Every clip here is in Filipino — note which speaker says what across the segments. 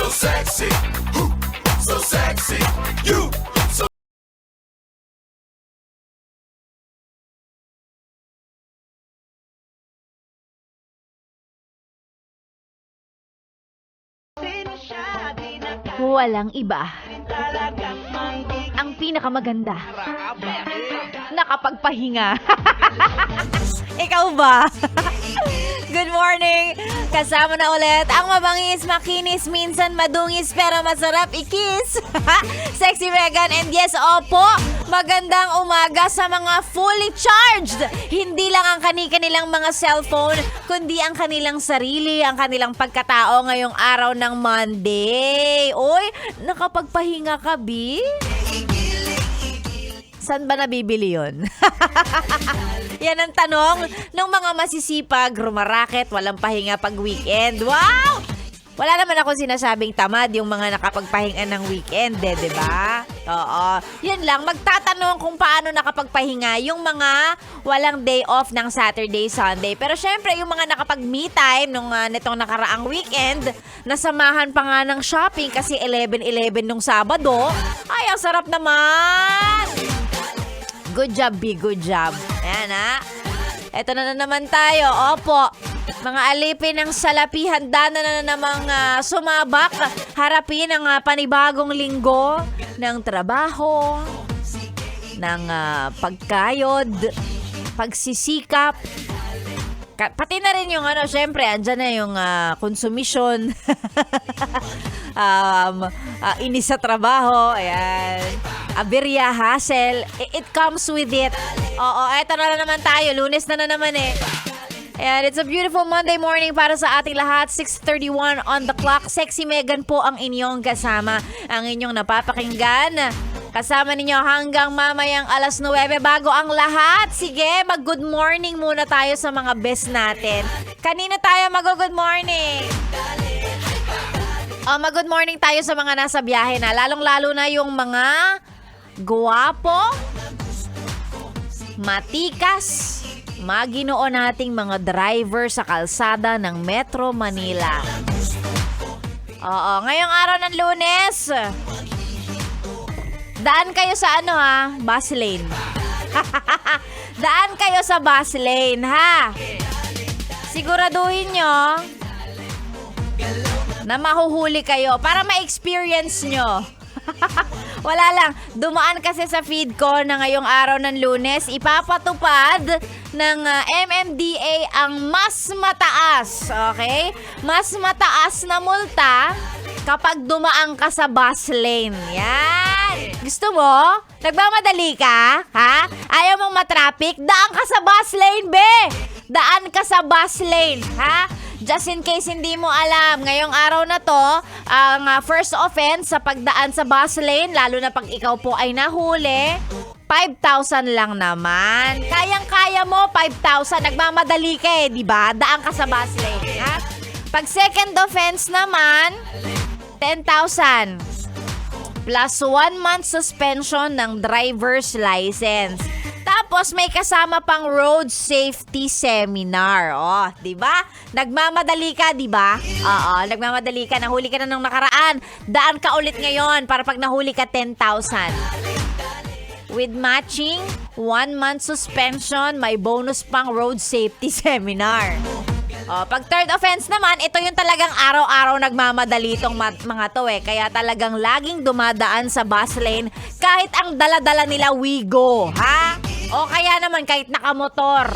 Speaker 1: sexy, so sexy, you so
Speaker 2: Walang iba. Ang pinakamaganda. Nakapagpahinga. Ikaw ba? Good morning! Kasama na ulit ang mabangis, makinis, minsan madungis pero masarap i-kiss. Sexy Megan, and yes, opo, magandang umaga sa mga fully charged. Hindi lang ang kanilang mga cellphone, kundi ang kanilang sarili, ang kanilang pagkatao ngayong araw ng Monday. Uy, nakapagpahinga ka, Bi? Saan ba nabibili yun? Yan ang tanong ng mga masisipag, rumaraket, walang pahinga pag weekend. Wow! Wala naman akong sinasabing tamad yung mga nakapagpahinga ng weekend, di ba? Oo. Yan lang, magtatanong kung paano nakapagpahinga yung mga walang day off ng Saturday, Sunday. Pero syempre, yung mga nakapag-me time nung nitong nakaraang weekend, nasamahan pa nga ng shopping kasi 11-11 nung Sabado. Ay, ang sarap naman! Good job, B. Good job. Ayan, ha? Eto na naman tayo. Opo. Mga alipin ng salapi, handa na namang sumabak. Harapin ang panibagong linggo ng trabaho, ng pagkayod, pagsisikap. Pati na rin yung syempre, andyan na yung konsumisyon. Inis sa trabaho. Ayan. Aberya, hassle. It comes with it. Oo, eto na naman tayo. Lunes na naman eh. And it's a beautiful Monday morning para sa ating lahat. 6:31 on the clock. Sexy Megan po ang inyong kasama. Ang inyong napapakinggan. Kasama ninyo hanggang mamayang 9:00 bago ang lahat. Sige, mag-good morning muna tayo sa mga best natin. Kanina tayo mag-good morning? Mag-good morning tayo sa mga nasa biyahe na. Lalong-lalo na yung mga guwapo, matikas, Maginoo nating mga driver sa kalsada ng Metro Manila. Oo, ngayong araw ng Lunes, daan kayo sa bus lane. Daan kayo sa bus lane, ha? Siguraduhin nyo na mahuhuli kayo para ma-experience nyo. Wala lang, dumaan kasi sa feed ko na ngayong araw ng Lunes, ipapatupad ng MMDA ang mas mataas, okay? Mas mataas na multa kapag dumaan ka sa bus lane. Yan! Gusto mo? Nagmamadali ka? Ha? Ayaw mong matraffic? Daan ka sa bus lane, be! Daan ka sa bus lane, ha? Just in case hindi mo alam, ngayong araw na to, ang first offense sa pagdaan sa bus lane, lalo na pag ikaw po ay nahuli, 5,000 lang naman. Kayang-kaya mo, 5,000. Nagmamadali ka di ba? Daan ka sa bus lane, ha? Pag second offense naman, 10,000. Plus 1 month suspension ng driver's license. Tapos may kasama pang road safety seminar. Oh, 'di ba? Nagmamadali ka, 'di ba? Oo, nagmamadali ka, nahuli ka na nung nakaraan. Daan ka ulit ngayon para pag nahuli ka 10,000. With matching 1 month suspension, may bonus pang road safety seminar. Oh, pag third offense naman, ito yung talagang araw-araw nagmamadali tong mga to eh. Kaya talagang laging dumadaan sa bus lane kahit ang dala-dala nila Wigo, ha? O kaya naman kahit nakamotor.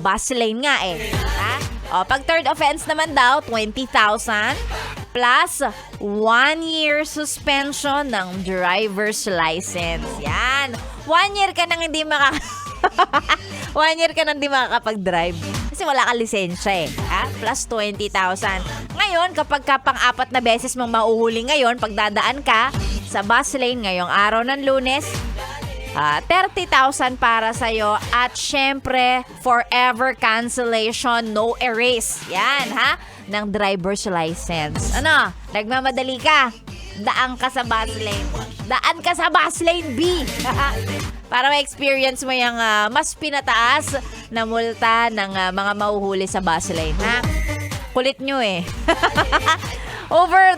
Speaker 2: Bus lane nga eh. Ha? O, pag third offense naman daw, 20,000 plus 1 year suspension ng driver's license. Yan. 1 year ka nang hindi 1 year ka nang hindi makakapag-drive. Kasi wala kang lisensya eh. Ha? Plus 20,000. Ngayon, kapag ka pang-4 na beses mong mauhuli ngayon, pagdadaan ka sa bus lane ngayong araw ng Lunes, 30,000 para sa'yo. At syempre, forever cancellation, no erase. Yan, ha? Ng driver's license. Ano? Nagmamadali ka? Daan ka sa bus lane. Daan ka sa bus lane B. Para ma-experience mo yung mas pinataas na multa ng mga mauhuli sa bus lane, ha? Kulit nyo eh. Over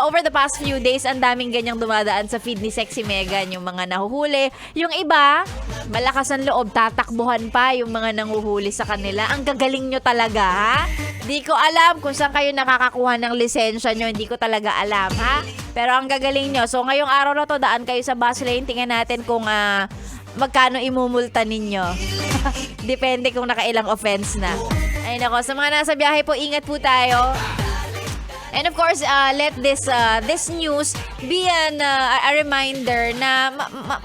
Speaker 2: over the past few days, ang daming ganyang dumadaan sa feed ni Sexy Megan, yung mga nahuhuli. Yung iba, malakas ang loob, tatakbuhan pa yung mga nanguhuli sa kanila. Ang gagaling nyo talaga, ha? Di ko alam kung saan kayo nakakakuha ng lisensya nyo. Hindi ko talaga alam, ha? Pero ang gagaling nyo. So, ngayong araw na to, daan kayo sa bus lane. Tingnan natin kung magkano imumulta ninyo. Depende kung nakailang offense na. Ay nako, sa mga nasa biyahe po, ingat po tayo. And of course, let this news be a reminder na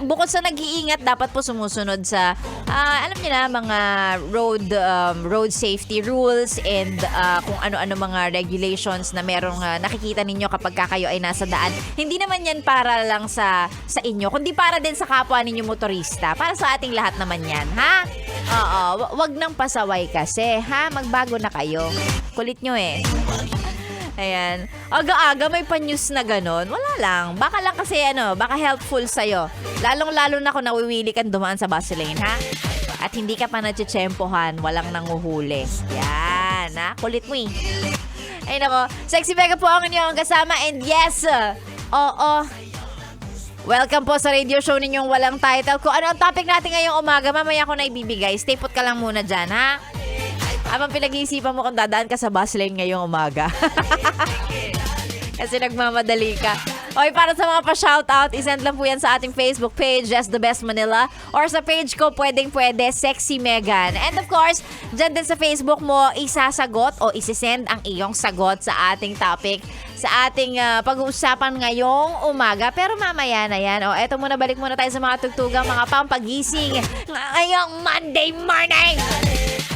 Speaker 2: bukod sa nag-iingat, dapat po sumusunod sa, alam niyo na, mga road safety rules and kung ano-ano mga regulations na merong nakikita ninyo kapag kayo ay nasa daan. Hindi naman yan para lang sa inyo, kundi para din sa kapwa ninyo motorista. Para sa ating lahat naman yan, ha? Oo, wag nang pasaway kasi, ha? Magbago na kayo. Kulit nyo eh. Ayan. Aga-aga may pa-news na ganon. Wala lang. Baka lang kasi baka helpful sa'yo. Lalong-lalo na kung nawiwili kang dumaan sa bus lane, ha? At hindi ka pa natsetsempohan, walang nanguhuli. Yan, ha? Kulit mo eh. Ay nako, Sexy Mega po ang inyong kasama and yes, welcome po sa radio show ninyong walang title. Kung ano ang topic natin ngayong umaga, mamaya ko na ibibigay. Stay put ka lang muna dyan, ha? Habang pinag-iisipan mo kung dadaan ka sa bus lane ngayong umaga. Kasi nagmamadali ka. Okay, para sa mga pa-shoutout, isend lang po yan sa ating Facebook page, Just the Best Manila. Or sa page ko, pwede, Sexy Megan. And of course, dyan din sa Facebook mo, isasagot o isisend ang iyong sagot sa ating topic, sa ating pag-uusapan ngayong umaga. Pero mamaya na yan. O, eto muna, balik muna tayo sa mga tugtugang, mga pampagising ngayong Monday morning.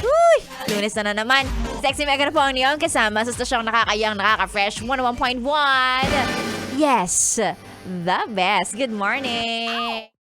Speaker 2: Uy! Lunes na naman. Sexy Mega na po ang niyong kasama sa stasyong nakakayang, nakaka-fresh 101.1. Yes, the best. Good morning.